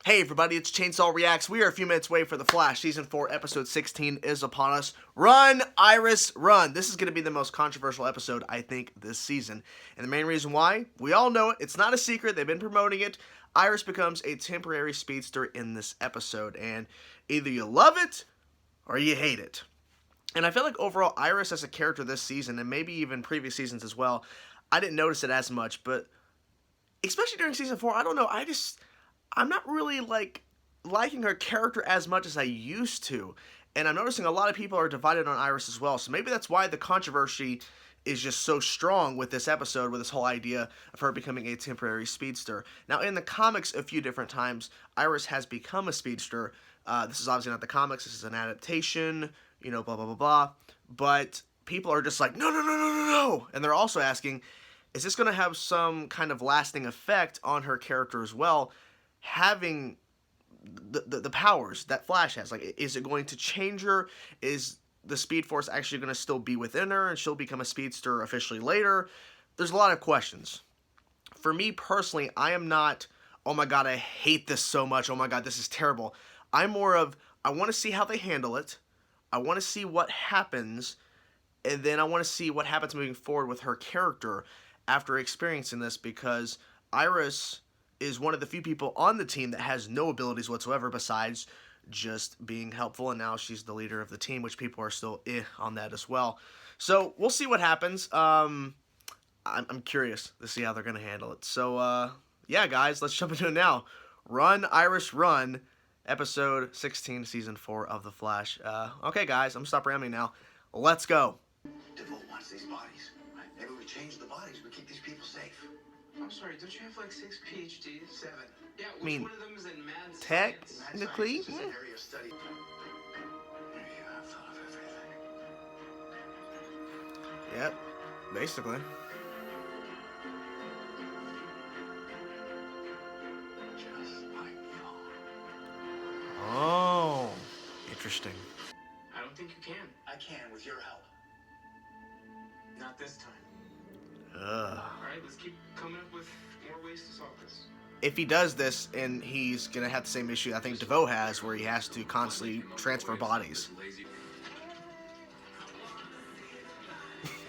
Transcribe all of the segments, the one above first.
Hey everybody, it's Chainsaw Reacts. We are a few minutes away for The Flash. Season 4, Episode 16 is upon us. Run, Iris, run! This is going to be the most controversial episode, I think, this season. And the main reason why? We all know it. It's not a secret. They've been promoting it. Iris becomes a temporary speedster in this episode. And either you love it, or you hate it. And I feel like overall, Iris as a character this season, and maybe even previous seasons as well, I didn't notice it as much. But especially during Season 4, I don't know, I'm not really, liking her character as much as I used to. And I'm noticing a lot of people are divided on Iris as well. So maybe that's why the controversy is just so strong with this episode, with this whole idea of her becoming a temporary speedster. Now, in the comics, a few different times, Iris has become a speedster. This is obviously not the comics. This is an adaptation, blah, blah, blah, blah. But people are just like, no, no, no, no, no, no. And they're also asking, is this going to have some kind of lasting effect on her character as well? Having the powers that Flash has, is it going to change her? Is the Speed Force actually going to still be within her and she'll become a speedster officially later? There's a lot of questions. For me personally, I am not, oh my god, I hate this so much, oh my god, this is terrible. I'm more of, I want to see how they handle it, I want to see what happens, and then I want to see what happens moving forward with her character after experiencing this, because Iris is one of the few people on the team that has no abilities whatsoever besides just being helpful, and now she's the leader of the team, which people are still on that as well. So we'll see what happens. I'm curious to see how they're going to handle it. So, yeah, guys, let's jump into it now. Run, Iris, run. Episode 16, Season 4 of The Flash. Okay, guys, I'm going to stop rambling now. Let's go. DeVoe wants these bodies. Maybe we change the bodies. We keep these people safe. I'm sorry, don't you have like 6 PhDs? 7. Yeah, which one of them is in mad science? Technically, Mad science is an area of study. Maybe you have thought of everything. Yep, basically. Just like thought. Oh, interesting. I don't think you can. I can with your help. Not this time. Alright, let's keep coming up with more ways to solve this. If he does this, and he's going to have the same issue I think DeVoe has, where he has to constantly transfer bodies.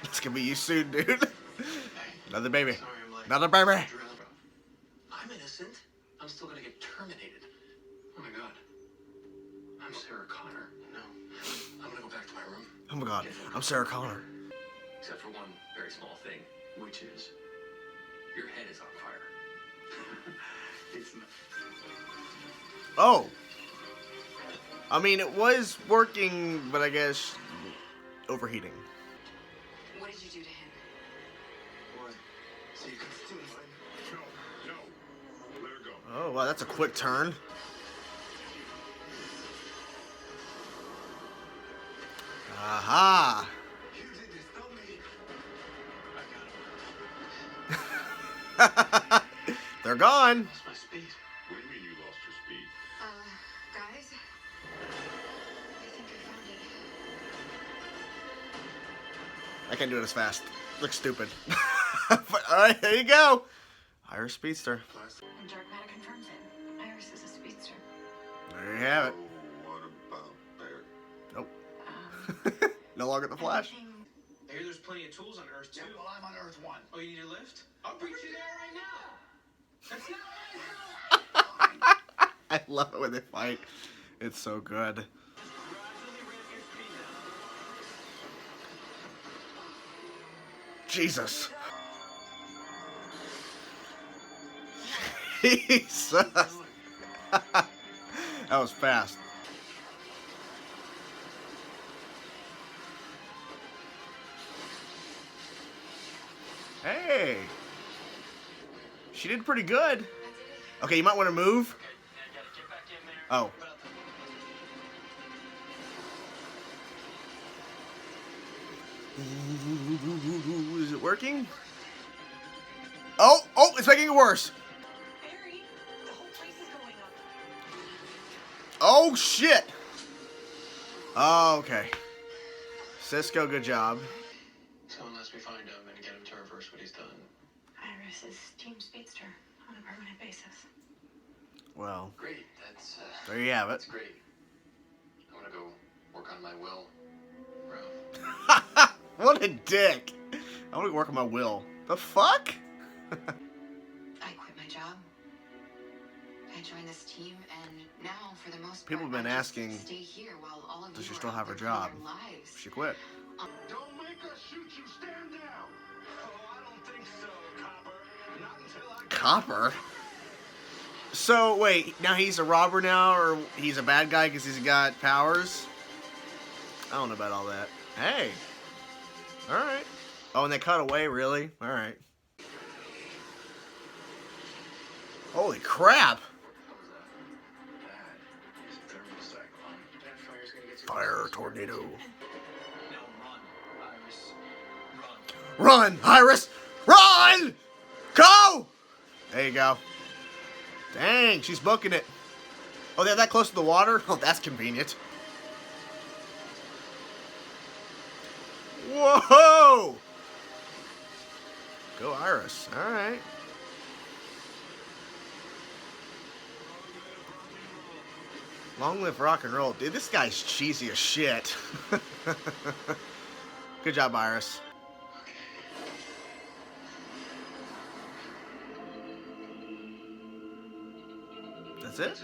It's going to be you soon, dude. Another baby. Another baby. I'm innocent. I'm still gonna get terminated. Oh my god. I'm Sarah Connor. No. I'm gonna go back to my room. Oh my god, I'm Sarah Connor. Except for one very small thing, which is your head is on fire. It's not. Oh. I mean, it was working, but I guess overheating. What did you do to him? What? So you can steal mine? No. Let her go. Oh, wow, that's a quick turn. Aha. You did this, not me. I got him. They're gone. Lost my speed. What do you mean you lost your speed? Guys? I think I found it. I can't do it as fast. Looks stupid. But, alright, there you go. Iris Speedster. And dark matter confirms it. Iris is a speedster. There you have it. What about Barry? Nope. No longer the Flash. Anything- I hear there's plenty of tools on Earth too. Yeah, well, I'm on Earth 1. Oh, you need a lift? I'll bring you there right now. That's not I love it when they fight. It's so good. Gradually ramp your speed up. Jesus. Jesus. That was fast. Hey. She did pretty good. Okay, you might want to move. Okay, now you gotta get back in there. Oh. Is it working? Oh, it's making it worse. Barry, the whole place is going up. Oh, shit. Oh, okay. Cisco, good job. So unless we find him and get him to reverse what he's done. Iris is Team Speedster on a permanent basis. Well, Great. That's there you have it. that's great. I want to go work on my will, bro. What a dick. I want to work on my will. The fuck? I quit my job. I joined this team, and now, for the most People part, have been I just asking, stay here while all of does you she are still out have her there living job? your lives. She quit. Don't make us shoot you. Stand down. Oh, I don't think so, Copper. Not until I Copper? So, wait, now he's a robber now, or he's a bad guy because he's got powers? I don't know about all that. Hey. Alright. Oh, and they cut away, really? Alright. Holy crap! That is a thermal cyclone. That fire's gonna get you. Fire tornado. Now run, Iris. Run. Run, Iris! Run! Go! There you go. Dang, she's booking it. Oh, they're that close to the water? Oh, that's convenient. Whoa! Go, Iris. All right. Long live rock and roll. Dude, this guy's cheesy as shit. Good job, Iris. That's it?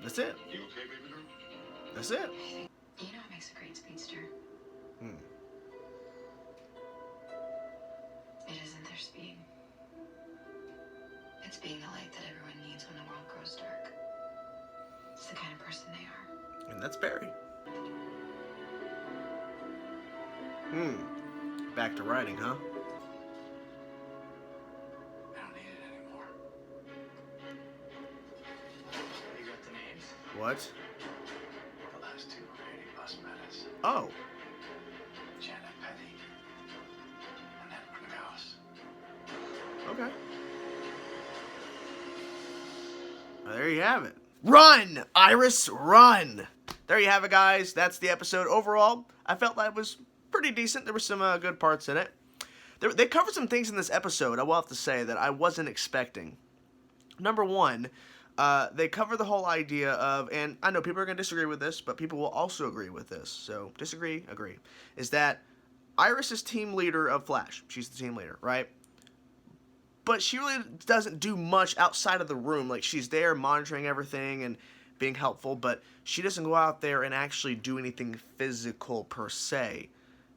That's it. You okay, baby girl? That's it. You know what makes a great speedster? Hmm. It isn't their speed. It's being the light that everyone needs when the world grows dark. It's the kind of person they are. And that's Barry. Back to writing, huh? I don't need it anymore. You got the names? What? The last two were 80 plus minutes. Oh. Janet Petty and Edward Gauss. Okay. Well, there you have it. Run, Iris, run! There you have it, guys. That's the episode. Overall, I felt that was pretty decent. There were some good parts in it. They covered some things in this episode, I will have to say, that I wasn't expecting. Number one, they cover the whole idea of, and I know people are going to disagree with this, but people will also agree with this. So, disagree, agree. Is that Iris is team leader of Flash. She's the team leader, right? But she really doesn't do much outside of the room. Like, she's there monitoring everything and being helpful, but she doesn't go out there and actually do anything physical per se.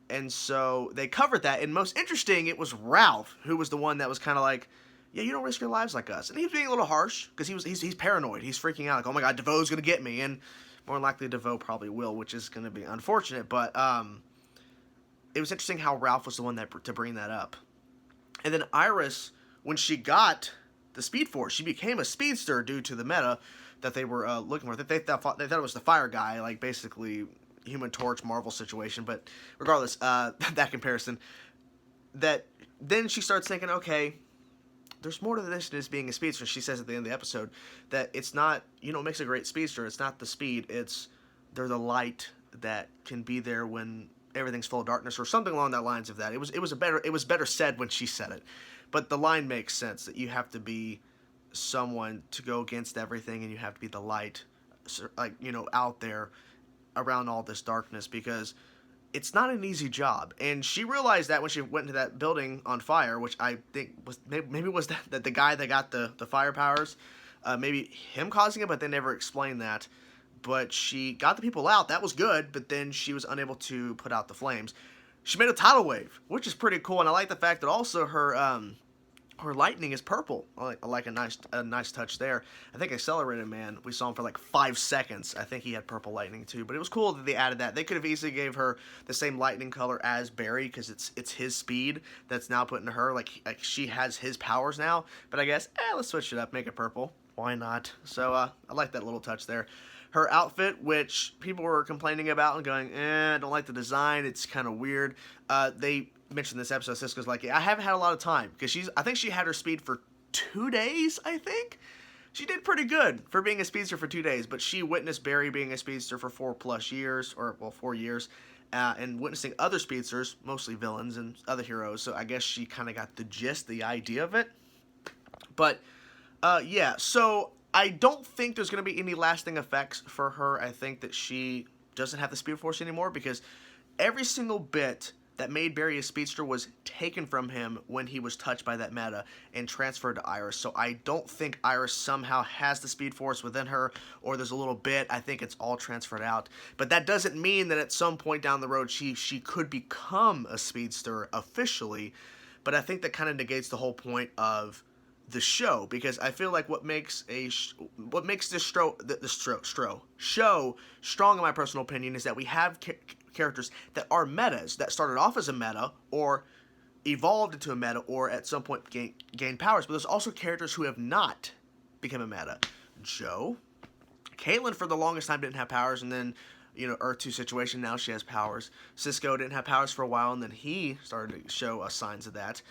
And so they covered that. And most interesting, it was Ralph, who was the one that was kind of like, yeah, you don't risk your lives like us. And he was being a little harsh because he's paranoid. He's freaking out like, oh my God, DeVoe's going to get me. And more likely DeVoe probably will, which is going to be unfortunate. But it was interesting how Ralph was the one to bring that up. And then Iris, when she got the Speed Force, she became a speedster due to the meta that they were looking for. They thought it was the fire guy, like basically Human Torch Marvel situation. But regardless, that comparison, that then she starts thinking, okay, there's more to this than just being a speedster. She says at the end of the episode that it's not, what makes a great speedster. It's not the speed. They're the light that can be there when everything's full of darkness, or something along that lines of that. It was better said when she said it. But the line makes sense that you have to be someone to go against everything, and you have to be the light, like, out there around all this darkness, because it's not an easy job. And she realized that when she went into that building on fire, which I think was maybe was that the guy that got the fire powers, maybe him causing it, but they never explained that. But she got the people out. That was good, but then she was unable to put out the flames. She made a tidal wave, which is pretty cool, and I like the fact that also her lightning is purple. I like a nice touch there. I think Accelerated Man, we saw him for like 5 seconds. I think he had purple lightning too, but it was cool that they added that. They could have easily gave her the same lightning color as Barry, because it's his speed that's now put into her. Like she has his powers now, but I guess let's switch it up, make it purple. Why not? So I like that little touch there. Her outfit, which people were complaining about and going, I don't like the design. It's kind of weird. They mentioned this episode, Cisco's like, I haven't had a lot of time, because I think she had her speed for 2 days, I think. She did pretty good for being a speedster for 2 days, but she witnessed Barry being a speedster for 4+ years, 4 years, and witnessing other speedsters, mostly villains and other heroes, so I guess she kind of got the idea of it. But, yeah, so I don't think there's going to be any lasting effects for her. I think that she doesn't have the Speed Force anymore because every single bit that made Barry a speedster was taken from him when he was touched by that meta and transferred to Iris. So I don't think Iris somehow has the Speed Force within her, or there's a little bit. I think it's all transferred out. But that doesn't mean that at some point down the road she could become a speedster officially. But I think that kind of negates the whole point of the show, because I feel like what makes this show strong, in my personal opinion, is that we have characters that are metas, that started off as a meta or evolved into a meta or at some point gained powers. But there's also characters who have not become a meta. Joe, Caitlyn for the longest time didn't have powers, and then Earth 2 situation, now she has powers. Cisco didn't have powers for a while, and then he started to show us signs of that.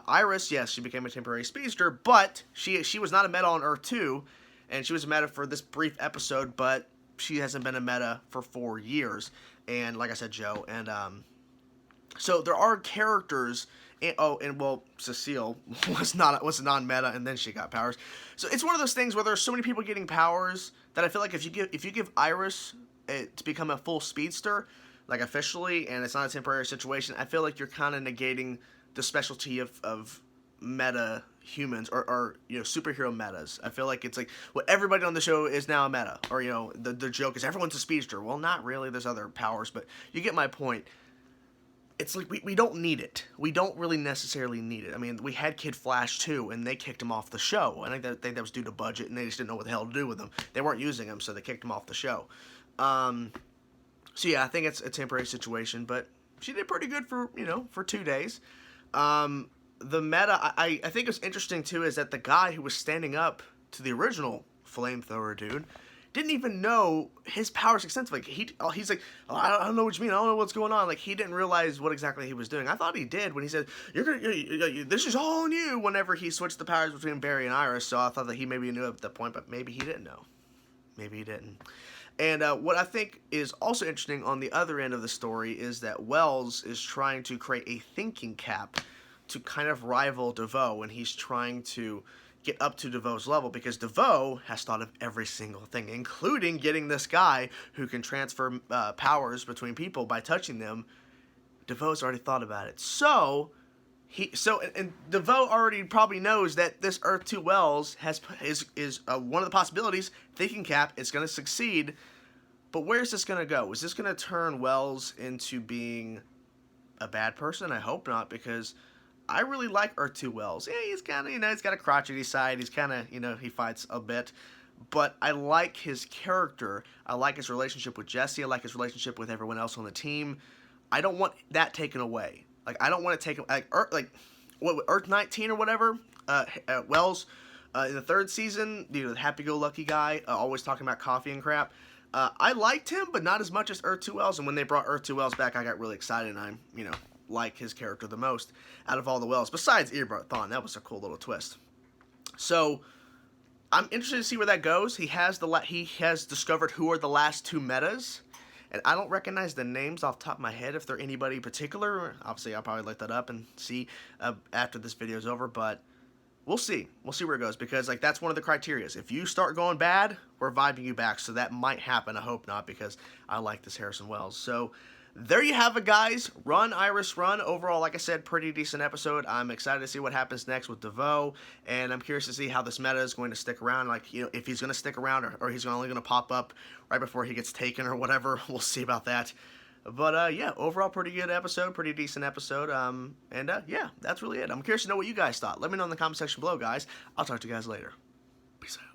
Iris, yes, she became a temporary speedster, but she was not a meta on Earth 2, and she was a meta for this brief episode, but she hasn't been a meta for 4 years. And like I said, Joe, and so there are characters. Cecile was a non-meta, and then she got powers. So it's one of those things where there's so many people getting powers that I feel like if you give Iris to become a full speedster, like officially, and it's not a temporary situation, I feel like you're kind of negating the specialty of meta humans or superhero metas. I feel like it's like, well, everybody on the show is now a meta, or the joke is everyone's a speedster. Well, not really. There's other powers, but you get my point. It's like we don't need it. We don't really necessarily need it. I mean, we had Kid Flash too, and they kicked him off the show. I think that was due to budget, and they just didn't know what the hell to do with him. They weren't using him, so they kicked him off the show. So yeah, I think it's a temporary situation, but she did pretty good for 2 days. The meta, I think what's interesting too is that the guy who was standing up to the original flamethrower dude didn't even know his powers extensively. He's like, oh, I don't know what you mean. I don't know what's going on. Like, he didn't realize what exactly he was doing. I thought he did when he said, this is all on you, whenever he switched the powers between Barry and Iris. So I thought that he maybe knew at that point, but maybe he didn't know. Maybe he didn't. And what I think is also interesting on the other end of the story is that Wells is trying to create a thinking cap to kind of rival DeVoe, and he's trying to get up to DeVoe's level, because DeVoe has thought of every single thing, including getting this guy who can transfer powers between people by touching them. DeVoe's already thought about it. And DeVoe already probably knows that this Earth 2 Wells is one of the possibilities. Thinking cap is going to succeed, but where's this going to go? Is this going to turn Wells into being a bad person? I hope not, because I really like Earth 2 Wells. Yeah, he's kind of, he's got a crotchety side. He's kind of, he fights a bit. But I like his character. I like his relationship with Jesse. I like his relationship with everyone else on the team. I don't want that taken away. Like, I don't want to take, Earth 19 or whatever, Wells, in the 3rd season, the happy-go-lucky guy, always talking about coffee and crap. I liked him, but not as much as Earth 2 Wells. And when they brought Earth 2 Wells back, I got really excited, and I, like his character the most out of all the Wells, besides Eobard Thawne. That was a cool little twist. So I'm interested to see where that goes. He has discovered who are the last 2 metas, and I don't recognize the names off the top of my head if they're anybody particular. Obviously, I'll probably look that up and see after this video is over, but we'll see. We'll see where it goes, because that's one of the criteria. If you start going bad, we're vibing you back, so that might happen. I hope not, because I like this Harrison Wells. So there you have it, guys. Run, Iris, run. Overall, like I said, pretty decent episode. I'm excited to see what happens next with DeVoe, and I'm curious to see how this meta is going to stick around. If he's going to stick around, or he's only going to pop up right before he gets taken or whatever. We'll see about that. But, yeah, overall, pretty good episode, pretty decent episode. Yeah, that's really it. I'm curious to know what you guys thought. Let me know in the comment section below, guys. I'll talk to you guys later. Peace out.